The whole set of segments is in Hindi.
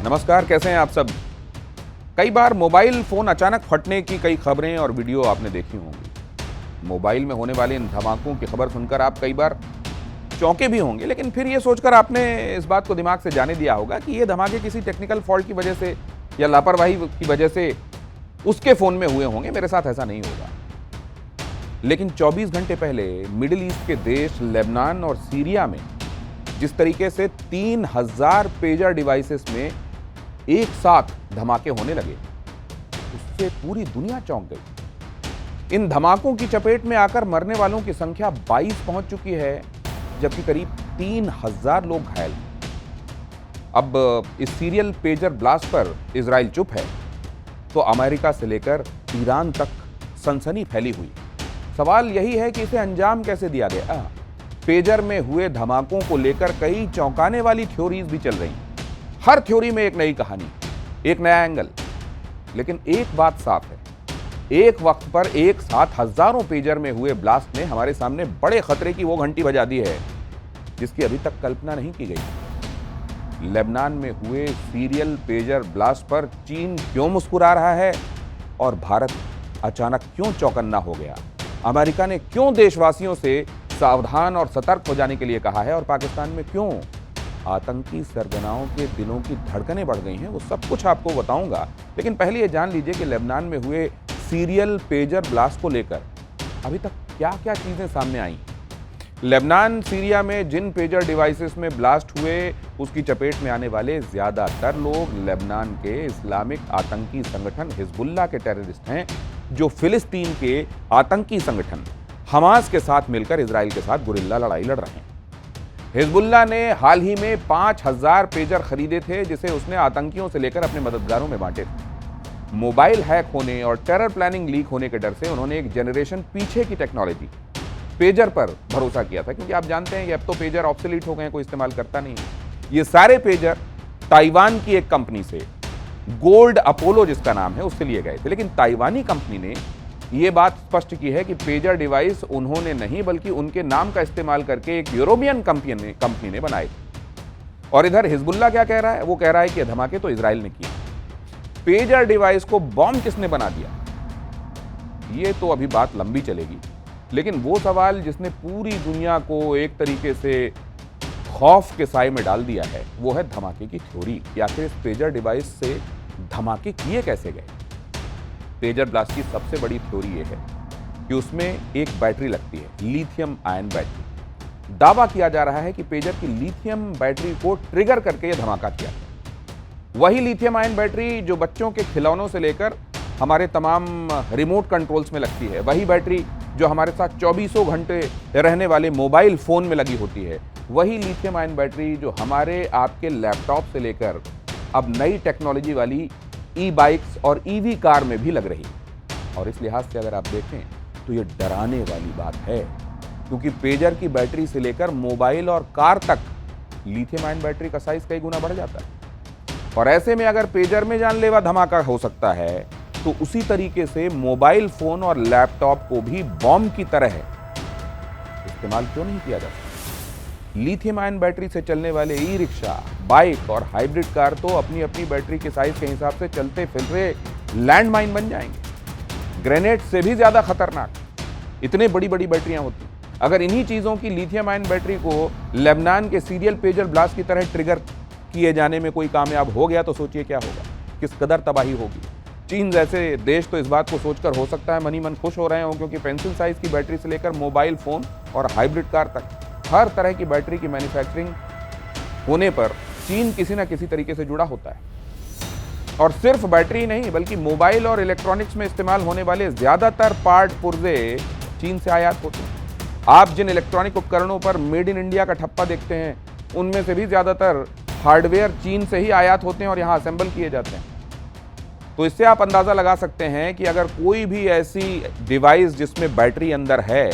नमस्कार, कैसे हैं आप सब। कई बार मोबाइल फोन अचानक फटने की कई खबरें और वीडियो आपने देखी होंगी। मोबाइल में होने वाले इन धमाकों की खबर सुनकर आप कई बार चौंके भी होंगे, लेकिन फिर ये सोचकर आपने इस बात को दिमाग से जाने दिया होगा कि ये धमाके किसी टेक्निकल फॉल्ट की वजह से या लापरवाही की वजह से उसके फोन में हुए होंगे। मेरे साथ ऐसा नहीं होगा। लेकिन 24 घंटे पहले मिडिल ईस्ट के देश लेबनान और सीरिया में जिस तरीके से 3000 पेजर डिवाइसेस में एक साथ धमाके होने लगे, उससे पूरी दुनिया चौंक गई। इन धमाकों की चपेट में आकर मरने वालों की संख्या 22 पहुंच चुकी है, जबकि करीब 3000 लोग घायल। अब इस सीरियल पेजर ब्लास्ट पर इजराइल चुप है, तो अमेरिका से लेकर ईरान तक सनसनी फैली हुई। सवाल यही है कि इसे अंजाम कैसे दिया गया। पेजर में हुए धमाकों को लेकर कई चौंकाने वाली थ्योरीज भी चल रही। हर थ्योरी में एक नई कहानी, एक नया एंगल। लेकिन एक बात साफ है, एक वक्त पर एक साथ हजारों पेजर में हुए ब्लास्ट ने हमारे सामने बड़े खतरे की वो घंटी बजा दी है जिसकी अभी तक कल्पना नहीं की गई। लेबनान में हुए सीरियल पेजर ब्लास्ट पर चीन क्यों मुस्कुरा रहा है और भारत अचानक क्यों चौकन्ना हो गया? अमेरिका ने क्यों देशवासियों से सावधान और सतर्क हो जाने के लिए कहा है और पाकिस्तान में क्यों आतंकी सरगनाओं के दिलों की धड़कनें बढ़ गई हैं? वो सब कुछ आपको बताऊंगा, लेकिन पहले ये जान लीजिए कि लेबनान में हुए सीरियल पेजर ब्लास्ट को लेकर अभी तक क्या क्या चीजें सामने आई। लेबनान सीरिया में जिन पेजर डिवाइसेस में ब्लास्ट हुए, उसकी चपेट में आने वाले ज्यादातर लोग लेबनान के इस्लामिक आतंकी संगठन हिजबुल्लाह के टेररिस्ट हैं, जो फिलिस्तीन के आतंकी संगठन हमास के साथ मिलकर इजराइल के साथ गुरिल्ला लड़ाई लड़ रहे हैं। हिजबुल्लाह ने हाल ही में 5000 पेजर खरीदे थे, जिसे उसने आतंकियों से लेकर अपने मददगारों में बांटे थे। मोबाइल हैक होने और टेरर प्लानिंग लीक होने के डर से उन्होंने एक जनरेशन पीछे की टेक्नोलॉजी पेजर पर भरोसा किया था, क्योंकि आप जानते हैं कि अब तो पेजर ऑब्सोलीट हो गए हैं, कोई इस्तेमाल करता नहीं है। ये सारे पेजर ताइवान की एक कंपनी से, गोल्ड अपोलो जिसका नाम है, उससे लिए गए थे। लेकिन ताइवानी कंपनी ने यह बात स्पष्ट की है कि पेजर डिवाइस उन्होंने नहीं, बल्कि उनके नाम का इस्तेमाल करके एक यूरोपियन कंपनी ने बनाए थे। और इधर हिजबुल्लाह क्या कह रहा है? वो कह रहा है कि धमाके तो इजराइल ने किए। पेजर डिवाइस को बॉम्ब किसने बना दिया, ये तो अभी बात लंबी चलेगी। लेकिन वो सवाल जिसने पूरी दुनिया को एक तरीके से खौफ के साए में डाल दिया है, वो है धमाके की थ्योरी। कि आखिर इस पेजर डिवाइस से धमाके किए कैसे गए? पेजर ब्लास्ट की सबसे बड़ी थ्योरी ये है कि उसमें एक बैटरी लगती है, लिथियम आयन बैटरी। दावा किया जा रहा है कि पेजर की लिथियम बैटरी को ट्रिगर करके यह धमाका किया। वही लिथियम आयन बैटरी जो बच्चों के खिलौनों से लेकर हमारे तमाम रिमोट कंट्रोल्स में लगती है, वही बैटरी जो हमारे साथ 24 घंटे रहने वाले मोबाइल फोन में लगी होती है, वही लिथियम आयन बैटरी जो हमारे आपके लैपटॉप से लेकर अब नई टेक्नोलॉजी वाली ई बाइक्स और ईवी कार में भी लग रही। और इस लिहाज से अगर आप देखें तो ये डराने वाली बात है, क्योंकि पेजर की बैटरी से लेकर मोबाइल और कार तक लिथियम आयन बैटरी का साइज कई गुना बढ़ जाता है। और ऐसे में अगर पेजर में जानलेवा धमाका हो सकता है, तो उसी तरीके से मोबाइल फोन और लैपटॉप को भी बॉम्ब की तरह इस्तेमाल क्यों नहीं किया जा सकता? लिथियम आयन बैटरी से चलने वाले ई रिक्शा, बाइक और हाइब्रिड कार तो अपनी अपनी बैटरी के साइज के हिसाब से चलते फिरते लैंडमाइन बन जाएंगे, ग्रेनेड से भी ज्यादा खतरनाक। इतने बड़ी बड़ी बैटरियां होती। अगर इन्हीं चीजों की लिथियम आयन बैटरी को लेबनान के सीरियल पेजर ब्लास्ट की तरह ट्रिगर किए जाने में कोई कामयाब हो गया, तो सोचिए क्या होगा, किस कदर तबाही होगी। चीन जैसे देश तो इस बात को सोचकर हो सकता है मनी मन खुश हो रहे हो, क्योंकि पेंसिल साइज की बैटरी से लेकर मोबाइल फोन और हाइब्रिड कार तक हर तरह की बैटरी की मैन्युफैक्चरिंग होने पर चीन किसी न किसी तरीके से जुड़ा होता है। और सिर्फ बैटरी नहीं, बल्कि मोबाइल और इलेक्ट्रॉनिक्स में इस्तेमाल होने वाले ज्यादातर पार्ट पुर्जे चीन से आयात होते हैं। आप जिन इलेक्ट्रॉनिक उपकरणों पर मेड इन इंडिया का ठप्पा देखते हैं, उनमें से भी ज्यादातर हार्डवेयर चीन से ही आयात होते हैं और यहां असेंबल किए जाते हैं। तो इससे आप अंदाजा लगा सकते हैं कि अगर कोई भी ऐसी डिवाइस जिसमें बैटरी अंदर है,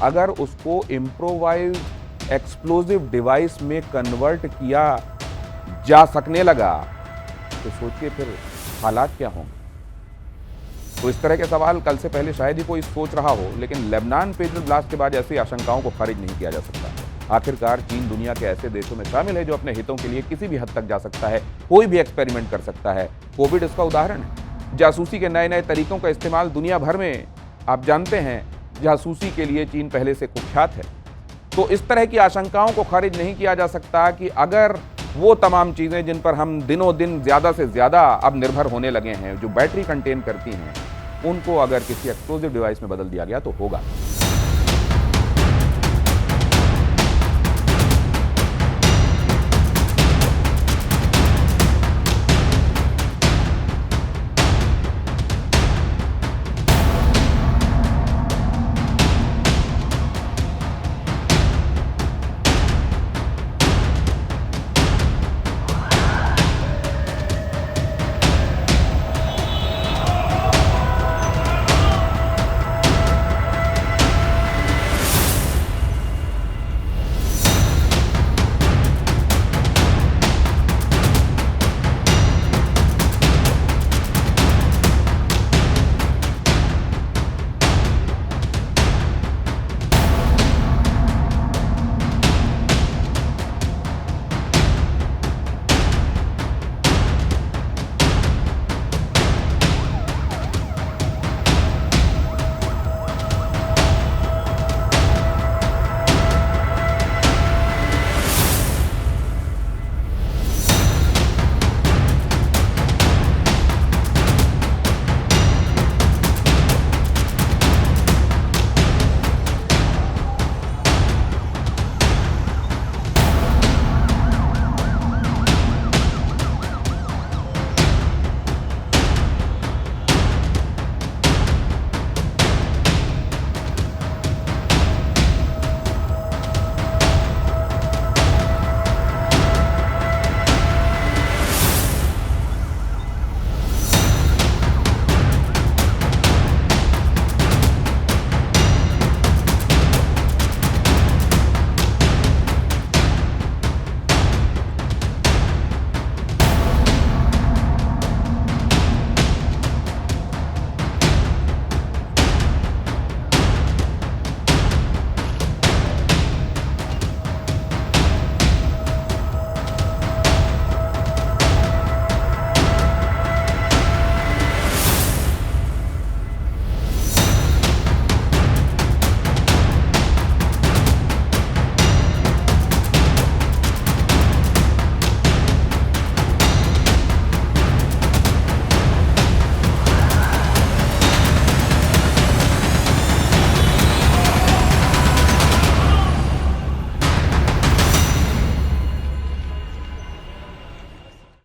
अगर उसको इम्प्रोवाइज एक्सप्लोजिव डिवाइस में कन्वर्ट किया जा सकने लगा, तो सोचिए फिर हालात क्या होंगे। तो इस तरह के सवाल कल से पहले शायद ही कोई सोच रहा हो, लेकिन लेबनान पेजर ब्लास्ट के बाद ऐसी आशंकाओं को खारिज नहीं किया जा सकता। आखिरकार चीन दुनिया के ऐसे देशों में शामिल है जो अपने हितों के लिए किसी भी हद तक जा सकता है, कोई भी एक्सपेरिमेंट कर सकता है। कोविड इसका उदाहरण है। जासूसी के नए नए तरीकों का इस्तेमाल दुनिया भर में आप जानते हैं, जासूसी के लिए चीन पहले से कुख्यात है। तो इस तरह की आशंकाओं को खारिज नहीं किया जा सकता कि अगर वो तमाम चीज़ें जिन पर हम दिनों दिन ज़्यादा से ज़्यादा अब निर्भर होने लगे हैं, जो बैटरी कंटेन करती हैं, उनको अगर किसी एक्सप्लोजिव डिवाइस में बदल दिया गया तो होगा।